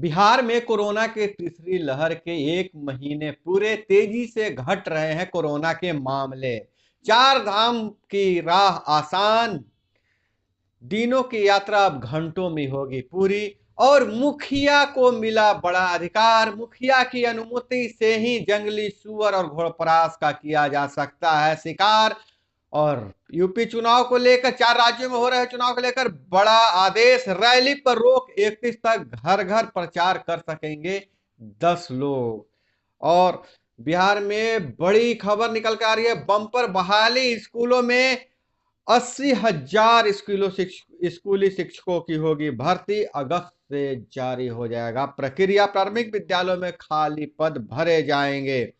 बिहार में कोरोना के तीसरी लहर के एक महीने पूरे तेजी से घट रहे हैं कोरोना के मामले। चार धाम की राह आसान, दिनों की यात्रा अब घंटों में होगी पूरी। और मुखिया को मिला बड़ा अधिकार, मुखिया की अनुमति से ही जंगली सुअर और घोड़परास का किया जा सकता है शिकार। और यूपी चुनाव को लेकर, चार राज्यों में हो रहे चुनाव को लेकर बड़ा आदेश, रैली पर रोक, 31 तक घर घर प्रचार कर सकेंगे 10 लोग। और बिहार में बड़ी खबर निकल के आ रही है, बम्पर बहाली, स्कूलों में 80,000 स्कूली शिक्षकों की होगी भर्ती, अगस्त से जारी हो जाएगा प्रक्रिया, प्राथमिक विद्यालयों में खाली पद भरे जाएंगे।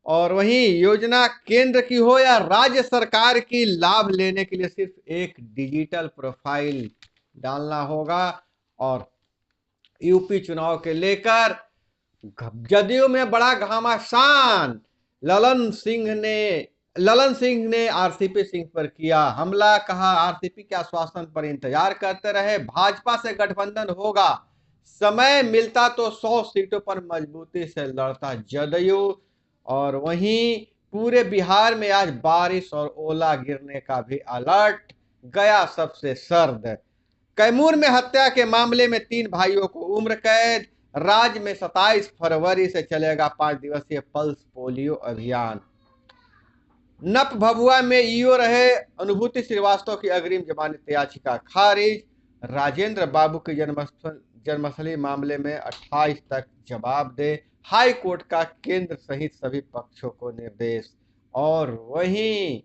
और वहीं योजना केंद्र की हो या राज्य सरकार की, लाभ लेने के लिए सिर्फ एक डिजिटल प्रोफाइल डालना होगा। और यूपी चुनाव के लेकर जदयू में बड़ा घमासान, ललन सिंह ने आरसीपी सिंह पर किया हमला, कहा आरसीपी के आश्वासन पर इंतजार करते रहे, भाजपा से गठबंधन होगा, समय मिलता तो 100 सीटों पर मजबूती से लड़ता जदयू। और वहीं पूरे बिहार में आज बारिश और ओला गिरने का भी अलर्ट, गया सबसे सर्द। कैमूर में हत्या के मामले में 3 भाइयों को उम्र कैद, राज्य में 27 फरवरी से चलेगा 5 दिवसीय पल्स पोलियो अभियान। नप भभुआ में ईओ रहे अनुभूति श्रीवास्तव की अग्रिम जमानत याचिका खारिज, राजेंद्र बाबू की जन्मस्थली मामले में 28 तक जवाब दे, हाई कोर्ट का केंद्र सहित सभी पक्षों को निर्देश। और वहीं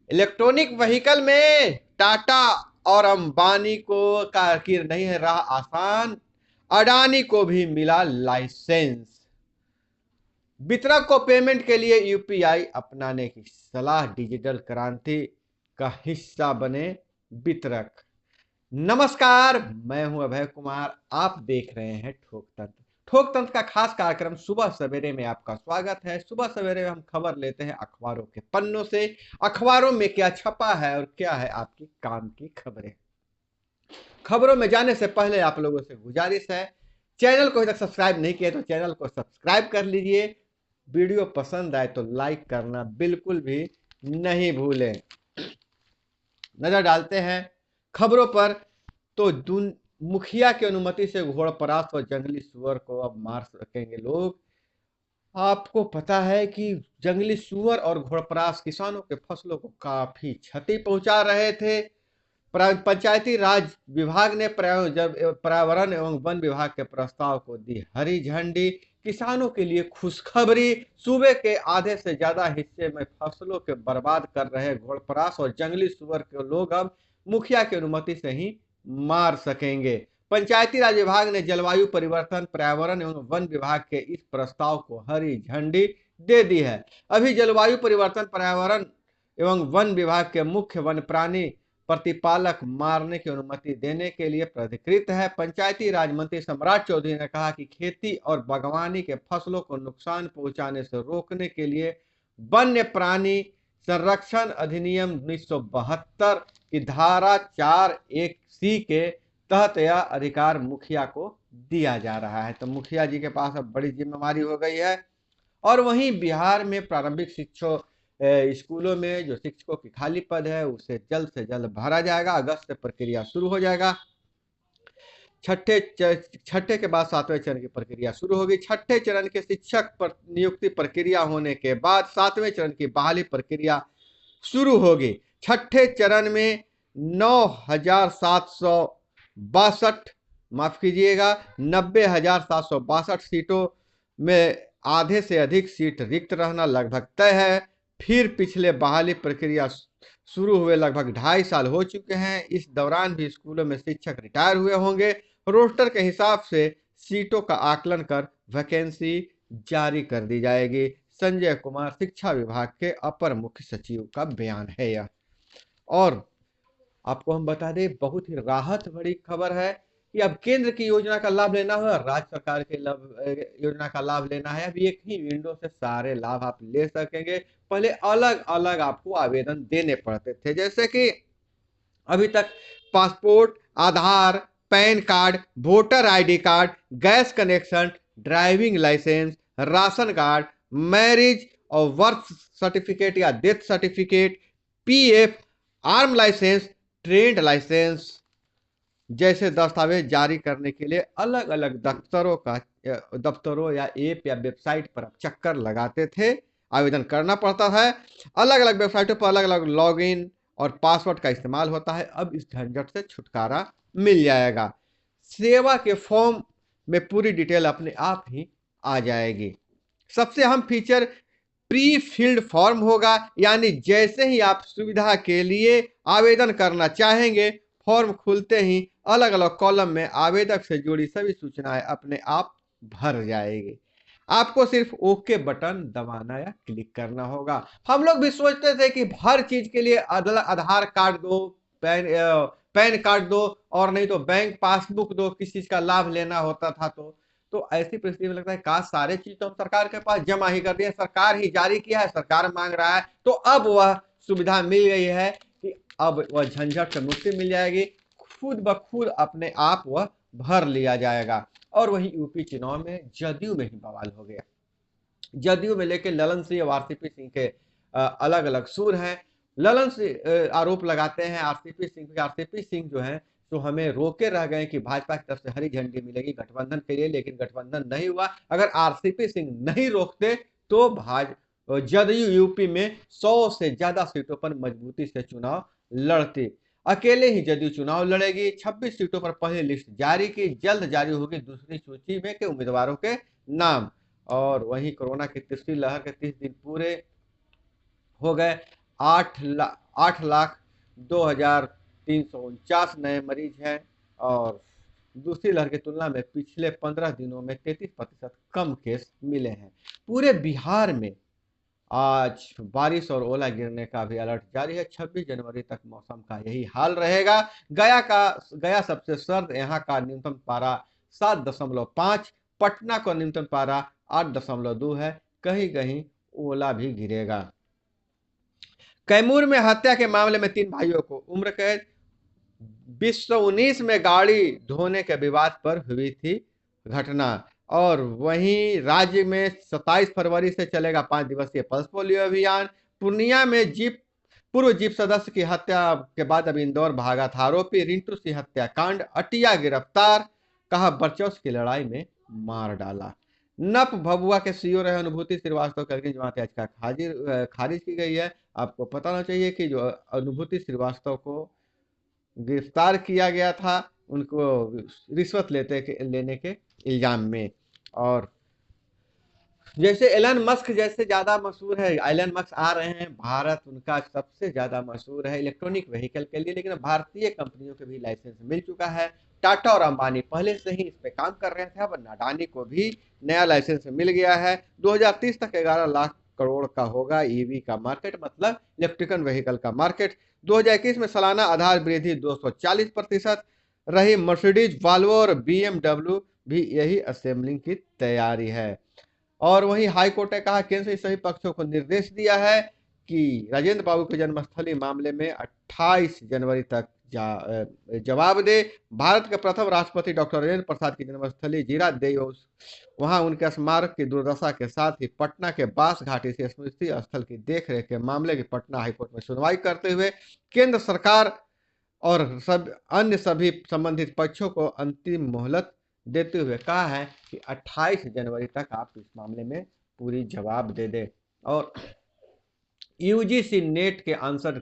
इलेक्ट्रॉनिक व्हीकल में टाटा और अंबानी को कारकीर नहीं है राह आसान, अडानी को भी मिला लाइसेंस। वितरक को पेमेंट के लिए यूपीआई अपनाने की सलाह, डिजिटल क्रांति का हिस्सा बने वितरक। नमस्कार, मैं हूं अभय कुमार, आप देख रहे हैं ठोक तंत्र। ठोक तंत्र का खास कार्यक्रम सुबह सवेरे में आपका स्वागत है। सुबह सवेरे में हम खबर लेते हैं अखबारों के पन्नों से, अखबारों में क्या छपा है और क्या है आपकी काम की खबरें। खबरों में जाने से पहले आप लोगों से गुजारिश है, चैनल को अभी तक सब्सक्राइब नहीं किया तो चैनल को सब्सक्राइब कर लीजिए, वीडियो पसंद आए तो लाइक करना बिल्कुल भी नहीं भूलें। नजर डालते हैं खबरों पर, तो मुखिया की अनुमति से घोड़परास और जंगली सुअर को अब मार सकेंगे लोग। आपको पता है कि जंगली सुअर और घोड़परास किसानों के फसलों को काफी क्षति पहुंचा रहे थे। पंचायती राज विभाग ने पर्यावरण एवं वन विभाग के प्रस्ताव को दी हरी झंडी। किसानों के लिए खुशखबरी, सूबे के आधे से ज्यादा हिस्से में फसलों के बर्बाद कर रहे घोड़परास और जंगली सुअर के लोग अब मुखिया की अनुमति से ही मार सकेंगे। पंचायती राज विभाग ने जलवायु परिवर्तन, पर्यावरण एवं वन विभाग के इस प्रस्ताव को हरी झंडी दे दी है। अभी जलवायु परिवर्तन, पर्यावरण एवं वन विभाग के मुख्य वन प्राणी प्रतिपालक मारने की अनुमति देने के लिए प्राधिकृत है। पंचायती राज मंत्री सम्राट चौधरी ने कहा कि खेती और बागवानी के फसलों को नुकसान पहुंचाने से रोकने के लिए वन्य प्राणी संरक्षण अधिनियम 1972 की धारा 4(1)(c) के तहत यह अधिकार मुखिया को दिया जा रहा है। तो मुखिया जी के पास अब बड़ी जिम्मेवारी हो गई है। और वहीं बिहार में प्रारंभिक शिक्षा स्कूलों में जो शिक्षकों की खाली पद है उसे जल्द से जल्द भरा जाएगा, अगस्त से प्रक्रिया शुरू हो जाएगा। छठे के बाद 7वें चरण की प्रक्रिया शुरू होगी। छठे चरण के शिक्षक पर नियुक्ति प्रक्रिया होने के बाद 7वें चरण की बहाली प्रक्रिया शुरू होगी। छठे चरण में 9,762, माफ कीजिएगा 90,762 सीटों में आधे से अधिक सीट रिक्त रहना लगभग तय है। फिर पिछले बहाली प्रक्रिया शुरू हुए लगभग 2.5 साल हो चुके हैं। इस दौरान भी स्कूलों में शिक्षक रिटायर हुए होंगे। रोस्टर के हिसाब से सीटों का आकलन कर वैकेंसी जारी कर दी जाएगी। संजय कुमार, शिक्षा विभाग के अपर मुख्य सचिव का बयान है यह। और आपको हम बता दें, बहुत ही राहत भरी खबर है कि अब केंद्र की योजना का लाभ लेना है, राज्य सरकार के योजना का लाभ लेना है, अब एक ही विंडो से सारे लाभ आप ले सकेंगे। पहले अलग अलग आपको आवेदन देने पड़ते थे, जैसे कि अभी तक passport, Aadhaar, PAN card, voter ID card, gas connection, driving licence, ration card, marriage और बर्थ सर्टिफिकेट या death certificate, PF, arm licence, trade licence जैसे दस्तावेज जारी करने के लिए अलग अलग दफ्तरों या ऐप या वेबसाइट पर आप चक्कर लगाते थे, आवेदन करना पड़ता है। अलग अलग वेबसाइटों पर अलग अलग लॉगिन और पासवर्ड का इस्तेमाल होता है। अब इस झंझट से छुटकारा मिल जाएगा। सेवा के फॉर्म में पूरी डिटेल अपने आप ही आ जाएगी। सबसे अहम फीचर प्री फिल्ड फॉर्म होगा, यानी जैसे ही आप सुविधा के लिए आवेदन करना चाहेंगे, फॉर्म खुलते ही अलग अलग कॉलम में आवेदक से जुड़ी सभी सूचनाएं अपने आप भर जाएगी। आपको सिर्फ ओके बटन दबाना या क्लिक करना होगा। हम लोग भी सोचते थे कि हर चीज के लिए आधार कार्ड दो, पैन कार्ड दो, और नहीं तो बैंक पासबुक दो, किसी चीज का लाभ लेना होता था। तो ऐसी परिस्थिति में लगता है काश सारे चीज तो हम सरकार के पास जमा ही कर दिए, सरकार ही जारी किया है, सरकार मांग रहा है, तो अब वह सुविधा मिल गई है कि अब वह झंझट से मुक्ति मिल जाएगी। खुद ब खुद अपने आप वह भर लिया जाएगा। और वही यूपी चुनाव में जदयू में ही बवाल हो गया। जदयू में लेके ललन सिंह और आरसीपी सिंह के अलग अलग सुर हैं। ललन सिंह आरोप लगाते हैं आरसीपी सिंह जो है तो हमें रोके रह गए कि भाजपा की तरफ से हरी झंडी मिलेगी गठबंधन के लिए, लेकिन गठबंधन नहीं हुआ। अगर आरसीपी सिंह नहीं रोकते तो जदयू यूपी में 100 से ज्यादा सीटों पर मजबूती से चुनाव लड़ती। अकेले ही जदयू चुनाव लड़ेगी। 26 सीटों पर पहली लिस्ट जारी की, जल्द जारी होगी दूसरी सूची में के उम्मीदवारों के नाम। और वहीं कोरोना की तीसरी लहर के 30 दिन पूरे हो गए। 8,02,349 नए मरीज हैं और दूसरी लहर की तुलना में पिछले 15 दिनों में 33% कम केस मिले हैं। पूरे बिहार में आज बारिश और ओला गिरने का भी अलर्ट जारी है। 26 जनवरी तक मौसम का यही हाल रहेगा। गया सबसे सर्द, यहाँ का न्यूनतम पारा 7.5, पटना का न्यूनतम पारा 8.2 है। कहीं कहीं ओला भी गिरेगा। कैमूर में हत्या के मामले में 3 भाइयों को उम्र कैद। 2019 में गाड़ी धोने के विवाद पर हुई थी घटना। और वहीं राज्य में 27 फरवरी से चलेगा 5 दिवसीय पल्स पोलियो अभियान। पूर्णिया में पूर्व जीप सदस्य की हत्या के बाद अब इंदौर भागा था आरोपी। रिंटू सिंह हत्याकांड, अटिया गिरफ्तार, कहा बरचौस की लड़ाई में मार डाला। नप भभुआ के सीईओ रहे अनुभूति श्रीवास्तव की अग्नि जमानत याचिका खारिज की गई है। आपको पता होना चाहिए कि जो अनुभूति श्रीवास्तव को गिरफ्तार किया गया था, उनको रिश्वत लेने के इल्जाम में। और जैसे एलन मस्क जैसे ज्यादा मशहूर है, एलन मस्क आ रहे हैं भारत, उनका सबसे ज्यादा मशहूर है इलेक्ट्रॉनिक व्हीकल के लिए, लेकिन भारतीय कंपनियों के भी लाइसेंस मिल चुका है। टाटा और अंबानी पहले से ही इस पे काम कर रहे थे, अब अडानी को भी नया लाइसेंस मिल गया है। 2030 तक 11 लाख करोड़ का होगा ईवी का मार्केट, मतलब इलेक्ट्रिकल व्हीकल का मार्केट। 2021 में सालाना आधार वृद्धि 240% रही। मर्सिडीज, वॉल्वो और बीएमडब्ल्यू भी यही असेंबलिंग की तैयारी है। और वहीं हाईकोर्ट ने कहा केंद्र से सभी पक्षों को निर्देश दिया है कि राजेंद्र बाबू के जन्मस्थली मामले में 28 जनवरी तक जवाब दे। भारत के प्रथम राष्ट्रपति डॉक्टर राजेंद्र प्रसाद की जन्मस्थली जीरादेई, वहां उनके स्मारक की दुर्दशा के साथ ही पटना के बास घाटी से स्मृति स्थल की देखरेख के मामले की पटना हाईकोर्ट में सुनवाई करते हुए केंद्र सरकार और अन्य सभी संबंधित पक्षों को अंतिम मोहलत देते हुए कहा है कि 28 जनवरी तक आप इस मामले में पूरी जवाब दे दे। और यूजीसी नेट के आंसर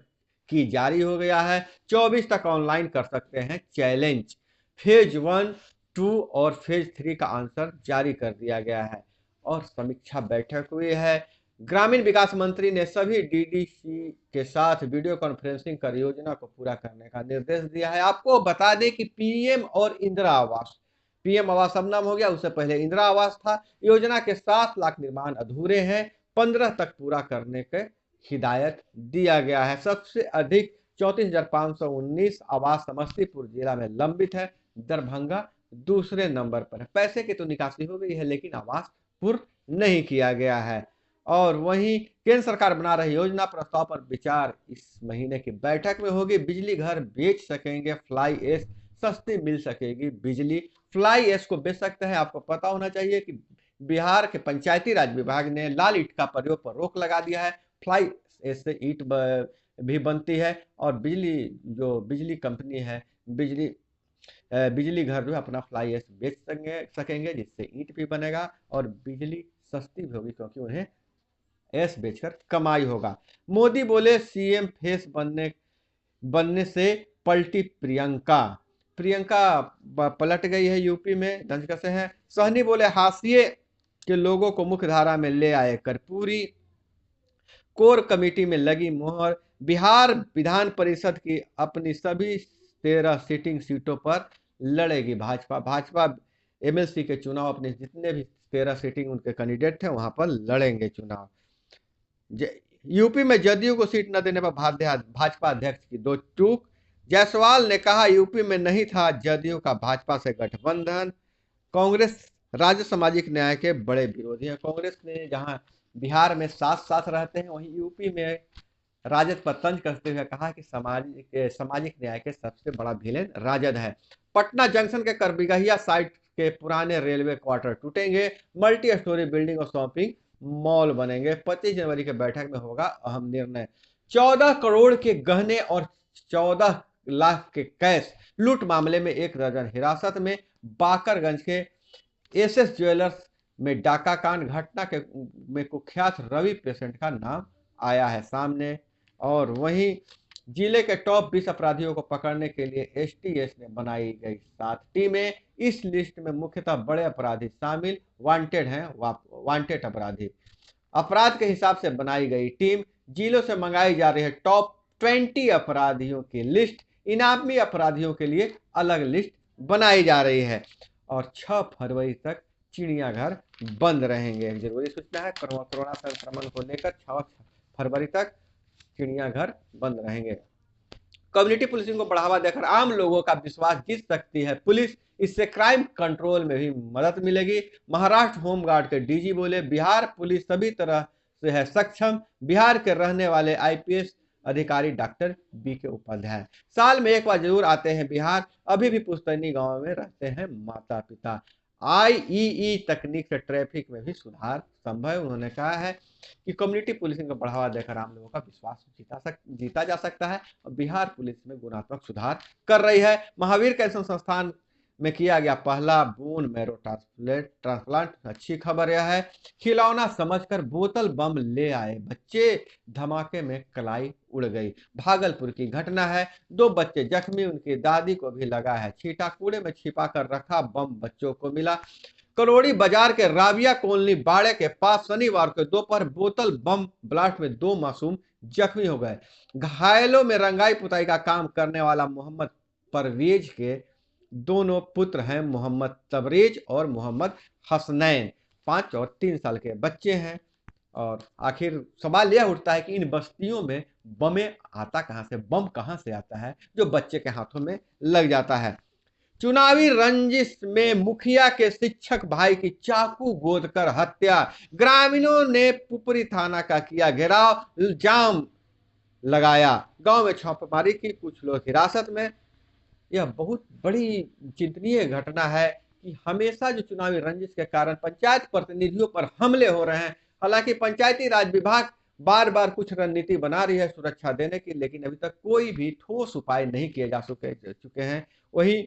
की जारी हो गया है। 24 तक ऑनलाइन कर सकते हैं चैलेंज। फेज 1, 2 और फेज 3 का आंसर जारी कर दिया गया है। और समीक्षा बैठक हुई है। ग्रामीण विकास मंत्री ने सभी डीडीसी के साथ वीडियो कॉन्फ्रेंसिंग कर योजना को पूरा करने का निर्देश दिया है। आपको बता दें कि पीएम और इंदिरा आवास, पीएम आवास अब नाम हो गया, उससे पहले इंदिरा आवास था। योजना के 7 लाख निर्माण अधूरे हैं, 15 तक पूरा करने के हिदायत दिया गया है। सबसे अधिक 34,519 आवास समस्तीपुर जिला में लंबित है। दरभंगा दूसरे नंबर पर है। पैसे की तो निकासी हो गई है, लेकिन आवास पूर्ण नहीं किया गया है। और वहीं केंद्र सरकार बना रही योजना प्रस्ताव पर विचार इस महीने की बैठक में होगी। बिजली घर बेच सकेंगे फ्लाई एश सस्ती मिल सकेगी बिजली। फ्लाई ऐश को बेच सकते हैं। आपको पता होना चाहिए कि बिहार के पंचायती राज विभाग ने लाल ईंट का प्रयोग पर रोक लगा दिया है। फ्लाई ऐश से ईंट भी बनती है और बिजली कंपनी है, बिजली घर जो है अपना फ्लाई ऐश बेच सकेंगे, जिससे ईंट भी बनेगा और बिजली सस्ती भी होगी, क्योंकि उन्हें ऐश बेचकर कमाई होगा। मोदी बोले सीएम फेस बनने से पलटी प्रियंका। प्रियंका पलट गई है यूपी में, दंजक से है। सहनी बोले हाशिए के लोगों को मुख्य धारा में ले आए कर्पूरी। कोर कमेटी में लगी मोहर। बिहार विधान परिषद की अपनी सभी 13 सिटिंग सीटों पर लड़ेगी भाजपा एमएलसी के चुनाव अपने जितने भी 13 सिटिंग उनके कैंडिडेट थे वहां पर लड़ेंगे चुनाव। यूपी में जदयू को सीट न देने पर भाजपा अध्यक्ष की दो टूक। जायसवाल ने कहा यूपी में नहीं था जदयू का भाजपा से गठबंधन। कांग्रेस राज्य सामाजिक न्याय के बड़े विरोधी हैं। कांग्रेस ने जहां बिहार में साथ साथ रहते हैं, वहीं यूपी में राजद पर तंज कसते हुए कहा कि सामाजिक न्याय के सबसे बड़ा विलेन राजद है। पटना जंक्शन के करबिगहिया साइट के पुराने रेलवे क्वार्टर टूटेंगे। मल्टी स्टोरी बिल्डिंग और शॉपिंग मॉल बनेंगे। 25 जनवरी के बैठक में होगा अहम निर्णय। 14 करोड़ के गहने और 14 लाख के कैश लूट मामले में 1 दर्जन हिरासत में। बाकरगंज के एसएस ज्वेलर्स में डाका कांड घटना में कुख्यात रवि पेशेंट का नाम आया है सामने। और वहीं जिले के टॉप 20 अपराधियों को पकड़ने के लिए एसटीएस ने बनाई गई 7 टीमें। इस लिस्ट में मुख्यतः बड़े अपराधी शामिल वांटेड अपराधी। अपराध के हिसाब से बनाई गई टीम जिलों से मंगाई जा रही है टॉप 20 अपराधियों की लिस्ट। इनामी अपराधियों के लिए अलग लिस्ट बनाई जा रही है। और 6 फरवरी तक चिड़ियाघर बंद रहेंगे। जरूरी सूचना है, कोरोना संक्रमण को लेकर 6 फरवरी तक चिड़ियाघर बंद रहेंगे। कम्युनिटी पुलिसिंग को बढ़ावा देकर आम लोगों का विश्वास जीत सकती है पुलिस। इससे क्राइम कंट्रोल में भी मदद मिलेगी। महाराष्ट्र होमगार्ड के डीजी बोले बिहार पुलिस सभी तरह से है सक्षम। बिहार के रहने वाले आईपीएस अधिकारी डॉक्टर बीके उपाध्याय साल में एक बार जरूर आते हैं बिहार। अभी भी पुस्तैनी गांव में रहते हैं माता पिता। आईईई तकनीक से ट्रैफिक में भी सुधार संभव है। उन्होंने कहा है कि कम्युनिटी पुलिसिंग को बढ़ावा देकर आम लोगों का विश्वास जीता जा सकता है और बिहार पुलिस में गुणात्मक सुधार कर रही है। महावीर कैंसर संस्थान में किया गया पहला बोन मैरो ट्रांसप्लांट। अच्छी खबर यह है, खिलौना समझकर बोतल बम ले आए बच्चे, धमाके में कलाई उड़ गई। भागलपुर की घटना है, 2 बच्चे जख्मी, उनकी दादी को भी लगा है छींटा। कूड़े में छिपा कर रखा बम बच्चों को मिला। करोड़ी बाजार के राबिया कॉलोनी बाड़े के पास शनिवार को दोपहर बोतल बम ब्लास्ट में 2 मासूम जख्मी हो गए। घायलों में रंगाई पुताई का काम करने वाला मोहम्मद परवेज के दोनों पुत्र हैं, मोहम्मद तबरेज और मोहम्मद हसनैन। 5 और 3 साल के बच्चे हैं। और आखिर सवाल यह उठता है कि इन बस्तियों में बम कहां से आता है जो बच्चे के हाथों में लग जाता है। चुनावी रंजिश में मुखिया के शिक्षक भाई की चाकू गोद कर हत्या। ग्रामीणों ने पुपरी थाना का किया घेराव, जाम लगाया, गांव में छापेमारी की, कुछ लोग हिरासत में। यह बहुत बड़ी चिंतनीय घटना है कि हमेशा जो चुनावी रंजिश के कारण पंचायत प्रतिनिधियों पर हमले हो रहे हैं। हालांकि पंचायती राज विभाग बार बार कुछ रणनीति बना रही है सुरक्षा देने की, लेकिन अभी तक कोई भी ठोस उपाय नहीं किए जा चुके हैं। वहीं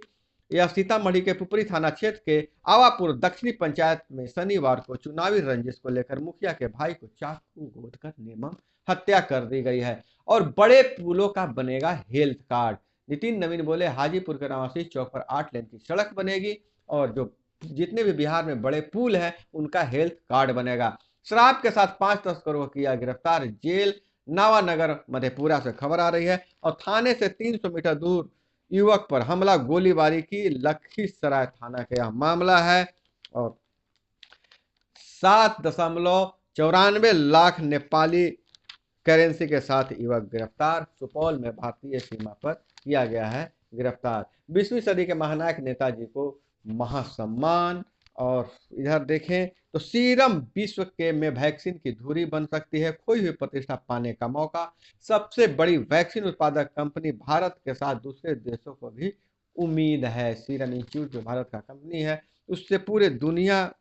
यह सीतामढ़ी के पुपरी थाना क्षेत्र के आवापुर दक्षिणी पंचायत में शनिवार को चुनावी रंजिश को लेकर मुखिया के भाई को चाकू गोद कर निर्मम हत्या कर दी गई है। और बड़े पुलों का बनेगा हेल्थ कार्ड। नितिन नवीन बोले हाजीपुर के रामासी चौक पर 8 लेन की सड़क बनेगी और जो जितने भी बिहार में बड़े पुल हैं उनका हेल्थ कार्ड बनेगा। शराब के साथ 5 तस्करों को किया गिरफ्तार, जेल नावानगर मधेपुरा से खबर आ रही है। और थाने से 300 मीटर दूर युवक पर हमला, गोलीबारी की, लखीसराय थाना का यह मामला है। और 7.94 लाख नेपाली करेंसी के साथ युवक गिरफ्तार। सुपौल में भारतीय सीमा पर किया गया है गिरफ्तार। 20वीं सदी के महानायक नेताजी को महासम्मान। और इधर देखें तो सीरम विश्व के में वैक्सीन की धुरी बन सकती है, खोई हुई प्रतिष्ठा पाने का मौका। सबसे बड़ी वैक्सीन उत्पादक कंपनी भारत के साथ दूसरे देशों को भी उम्मीद है। सीरम इंस्टीट्यूट जो भारत का कंपनी है, उससे पूरे दुनिया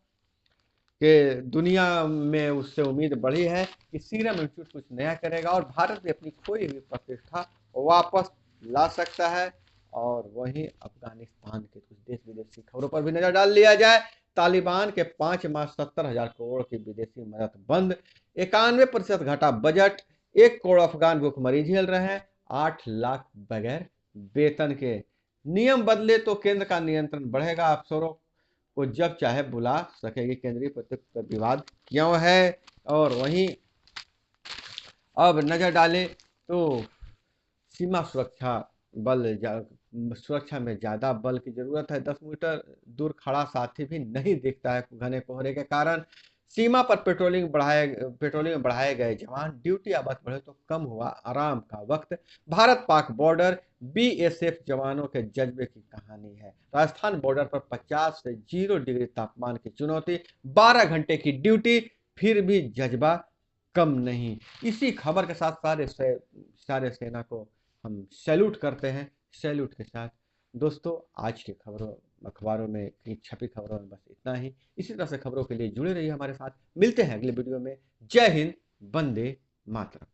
में उससे उम्मीद बढ़ी है कि सीरम इंस्टीट्यूट कुछ नया करेगा और भारत में अपनी खोई हुई प्रतिष्ठा वापस ला सकता है। और वहीं अफगानिस्तान के कुछ देश विदेशी खबरों पर भी नजर डाल लिया जाए। तालिबान के 5 माह 70,000 करोड़ की विदेशी मदद बंद, 91% घटा बजट, 1 करोड़ अफगान भूखमरी झेल रहे हैं, 8 लाख बगैर वेतन के। नियम बदले तो केंद्र का नियंत्रण बढ़ेगा, अफसरों को जब चाहे बुला सकेगी केंद्रीय प्रत्यक्ष विवाद क्यों है। और वहीं अब नजर डालें तो सीमा सुरक्षा में ज्यादा बल की जरूरत है। 10 मीटर दूर खड़ा साथी भी नहीं दिखता है घने कोहरे के कारण। सीमा पर पेट्रोलिंग में बढ़ाए गए जवान, ड्यूटी आवाज बढ़े तो कम हुआ आराम का वक्त। भारत पाक बॉर्डर, बीएसएफ जवानों के जज्बे की कहानी है। राजस्थान बॉर्डर पर 50 से 0 डिग्री तापमान की चुनौती, 12 घंटे की ड्यूटी, फिर भी जज्बा कम नहीं। इसी खबर के साथ सारे सेना को हम सैल्यूट करते हैं। सैल्यूट के साथ दोस्तों, आज के अखबारों में छपी खबरों में बस इतना ही। इसी तरह से खबरों के लिए जुड़े रहिए हमारे साथ। मिलते हैं अगले वीडियो में। जय हिंद, वंदे मातरम।